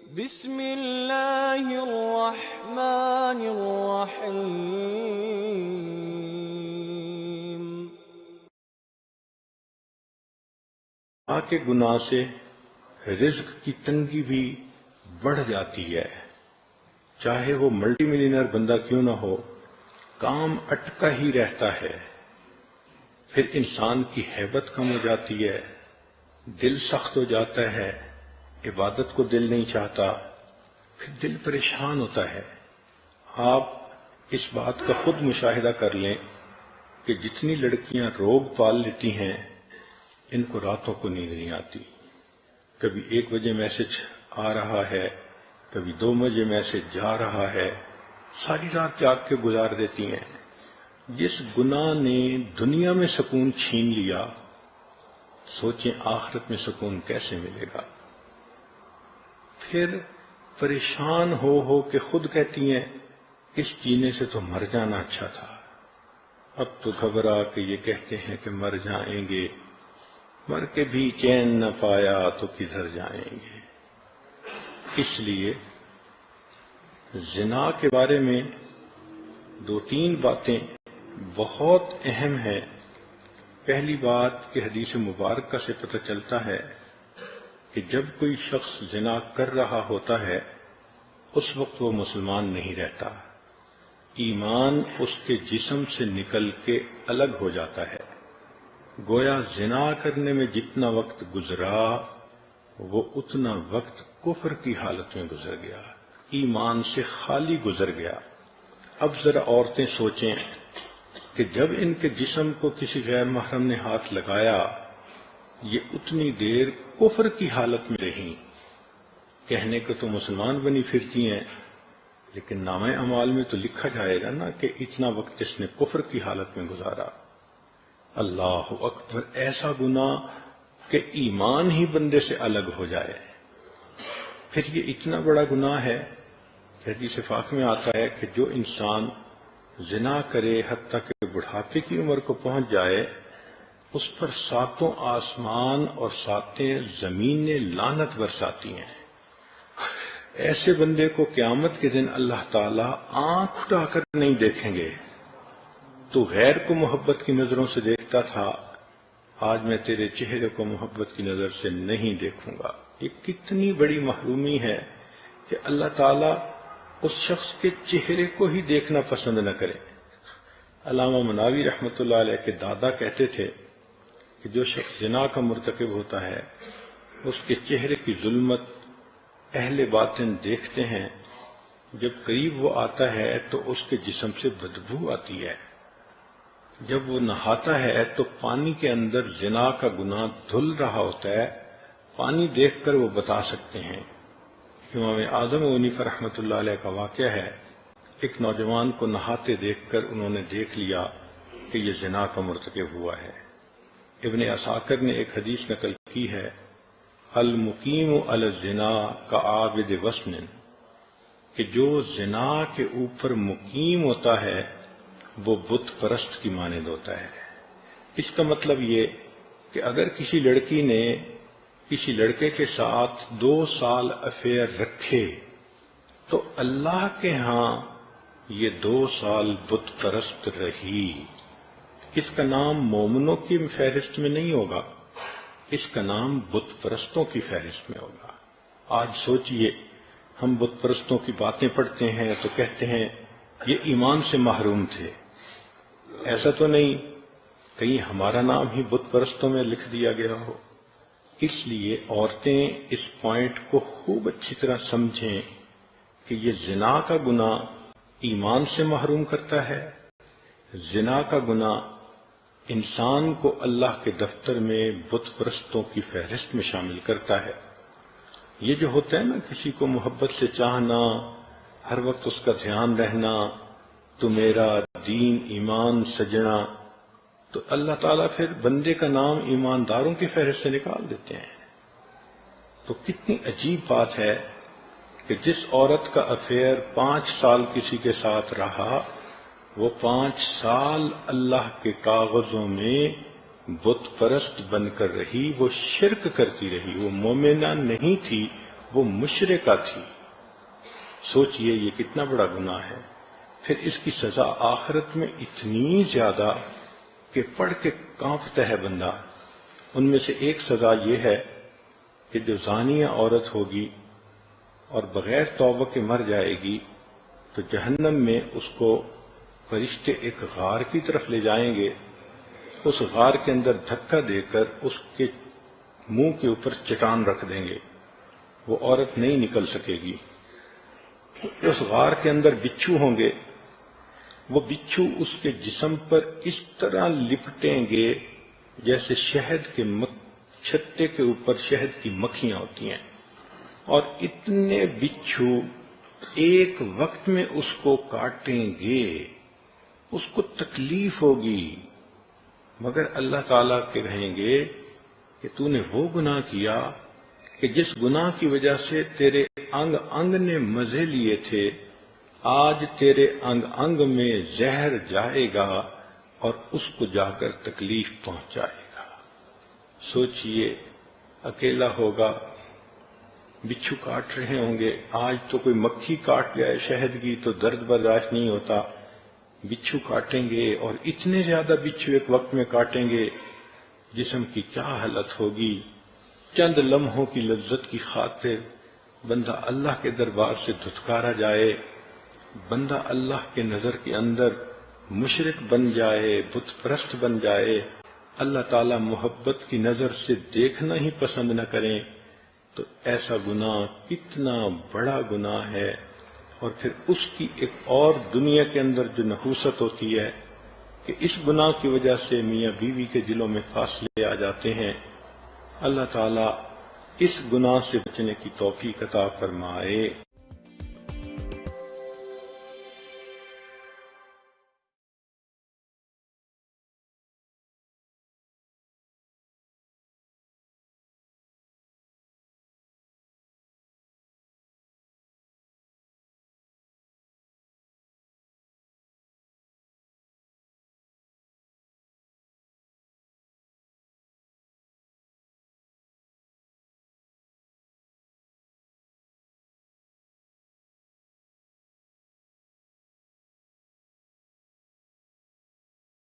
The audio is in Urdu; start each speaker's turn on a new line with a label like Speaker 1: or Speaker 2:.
Speaker 1: بسم اللہ الرحمن الرحیم۔
Speaker 2: کے گناہ سے رزق کی تنگی بھی بڑھ جاتی ہے، چاہے وہ ملٹی ملینئر بندہ کیوں نہ ہو، کام اٹکا ہی رہتا ہے، پھر انسان کی ہیبت کم ہو جاتی ہے، دل سخت ہو جاتا ہے، عبادت کو دل نہیں چاہتا، پھر دل پریشان ہوتا ہے۔ آپ اس بات کا خود مشاہدہ کر لیں کہ جتنی لڑکیاں روگ پال لیتی ہیں ان کو راتوں کو نیند نہیں آتی، کبھی 1 بجے میسج آ رہا ہے، کبھی 2 بجے میسج جا رہا ہے، ساری رات جاگ کے گزار دیتی ہیں۔ جس گناہ نے دنیا میں سکون چھین لیا، سوچیں آخرت میں سکون کیسے ملے گا۔ پھر پریشان ہو کے خود کہتی ہیں اس جینے سے تو مر جانا اچھا تھا، اب تو گھبرا کے یہ کہتے ہیں کہ مر جائیں گے، مر کے بھی چین نہ پایا تو کدھر جائیں گے۔ اس لیے زنا کے بارے میں 2-3 باتیں بہت اہم ہیں۔ پہلی بات کہ حدیث مبارکہ سے پتہ چلتا ہے کہ جب کوئی شخص زنا کر رہا ہوتا ہے اس وقت وہ مسلمان نہیں رہتا، ایمان اس کے جسم سے نکل کے الگ ہو جاتا ہے، گویا زنا کرنے میں جتنا وقت گزرا وہ اتنا وقت کفر کی حالت میں گزر گیا، ایمان سے خالی گزر گیا۔ اب ذرا عورتیں سوچیں کہ جب ان کے جسم کو کسی غیر محرم نے ہاتھ لگایا، یہ اتنی دیر کفر کی حالت میں رہیں، کہنے کو تو مسلمان بنی پھرتی ہیں لیکن نامہ اعمال میں تو لکھا جائے گا نا کہ اتنا وقت اس نے کفر کی حالت میں گزارا۔ اللہ اکبر، ایسا گناہ کہ ایمان ہی بندے سے الگ ہو جائے۔ پھر یہ اتنا بڑا گناہ ہے کہ حدیث پاک میں آتا ہے کہ جو انسان زنا کرے حتیٰ کہ بڑھاپے کی عمر کو پہنچ جائے، اس پر 7 آسمان اور 7 زمینیں لعنت برساتی ہیں۔ ایسے بندے کو قیامت کے دن اللہ تعالیٰ آنکھ اٹھا کر نہیں دیکھیں گے، تو غیر کو محبت کی نظروں سے دیکھتا تھا، آج میں تیرے چہرے کو محبت کی نظر سے نہیں دیکھوں گا۔ یہ کتنی بڑی محرومی ہے کہ اللہ تعالیٰ اس شخص کے چہرے کو ہی دیکھنا پسند نہ کرے۔ علامہ مناوی رحمۃ اللہ علیہ کے دادا کہتے تھے کہ جو شخص زنا کا مرتکب ہوتا ہے اس کے چہرے کی ظلمت اہل باطن دیکھتے ہیں، جب قریب وہ آتا ہے تو اس کے جسم سے بدبو آتی ہے، جب وہ نہاتا ہے تو پانی کے اندر زنا کا گناہ دھل رہا ہوتا ہے، پانی دیکھ کر وہ بتا سکتے ہیں۔ امام اعظم حنیفہ رحمۃ اللہ علیہ کا واقعہ ہے، ایک نوجوان کو نہاتے دیکھ کر انہوں نے دیکھ لیا کہ یہ زنا کا مرتکب ہوا ہے۔ ابن عساکر نے ایک حدیث نقل کی ہے، المقیم علی الزنا کعابد وثن، کہ جو زنا کے اوپر مقیم ہوتا ہے وہ بت پرست کی مانند ہوتا ہے۔ اس کا مطلب یہ کہ اگر کسی لڑکی نے کسی لڑکے کے ساتھ 2 سال افیئر رکھے تو اللہ کے ہاں یہ 2 سال بت پرست رہی، اس کا نام مومنوں کی فہرست میں نہیں ہوگا، اس کا نام بت پرستوں کی فہرست میں ہوگا۔ آج سوچئے، ہم بت پرستوں کی باتیں پڑھتے ہیں تو کہتے ہیں یہ ایمان سے محروم تھے، ایسا تو نہیں کہیں ہمارا نام ہی بت پرستوں میں لکھ دیا گیا ہو۔ اس لیے عورتیں اس پوائنٹ کو خوب اچھی طرح سمجھیں کہ یہ زنا کا گناہ ایمان سے محروم کرتا ہے، زنا کا گناہ انسان کو اللہ کے دفتر میں بت پرستوں کی فہرست میں شامل کرتا ہے۔ یہ جو ہوتا ہے نا کسی کو محبت سے چاہنا، ہر وقت اس کا دھیان رہنا، تو میرا دین ایمان سجنا، تو اللہ تعالیٰ پھر بندے کا نام ایمانداروں کی فہرست سے نکال دیتے ہیں۔ تو کتنی عجیب بات ہے کہ جس عورت کا افیئر 5 سال کسی کے ساتھ رہا، وہ 5 سال اللہ کے کاغذوں میں بت پرست بن کر رہی، وہ شرک کرتی رہی، وہ مومنہ نہیں تھی، وہ مشرکہ تھی. سوچئے یہ کتنا بڑا گناہ ہے. پھر اس کی سزا آخرت میں اتنی زیادہ کہ پڑھ کے کانپتا ہے بندہ. ان میں سے ایک سزا یہ ہے کہ جو زانیہ عورت ہوگی اور بغیر توبہ کے مر جائے گی تو جہنم میں اس کو فرشتے ایک غار کی طرف لے جائیں گے. اس غار کے اندر دھکا دے کر اس کے منہ کے اوپر چٹان رکھ دیں گے. وہ عورت نہیں نکل سکے گی. اس غار کے اندر بچھو ہوں گے. وہ بچھو اس کے جسم پر اس طرح لپٹیں گے جیسے شہد کے چھتے کے اوپر شہد کی مکھیاں ہوتی ہیں. اور اتنے بچھو ایک وقت میں اس کو کاٹیں گے. اس کو تکلیف ہوگی، مگر اللہ تعالیٰ کے کہیں گے کہ تو نے وہ گناہ کیا کہ جس گناہ کی وجہ سے تیرے انگ انگ نے مزے لیے تھے، آج تیرے انگ انگ میں زہر جائے گا اور اس کو جا کر تکلیف پہنچائے گا. سوچئے اکیلا ہوگا، بچھو کاٹ رہے ہوں گے. آج تو کوئی مکھی کاٹ جائے شہد کی تو درد برداشت نہیں ہوتا، بچھو کاٹیں گے اور اتنے زیادہ بچھو ایک وقت میں کاٹیں گے. جسم کی کیا حالت ہوگی. چند لمحوں کی لذت کی خاطر بندہ اللہ کے دربار سے دھتکارا جائے، بندہ اللہ کے نظر کے اندر مشرک بن جائے، بت پرست بن جائے، اللہ تعالیٰ محبت کی نظر سے دیکھنا ہی پسند نہ کریں، تو ایسا گناہ کتنا بڑا گناہ ہے. اور پھر اس کی ایک اور دنیا کے اندر جو نحوست ہوتی ہے کہ اس گناہ کی وجہ سے میاں بیوی کے دلوں میں فاصلے آ جاتے ہیں. اللہ تعالیٰ اس گناہ سے بچنے کی توفیق عطا فرمائے.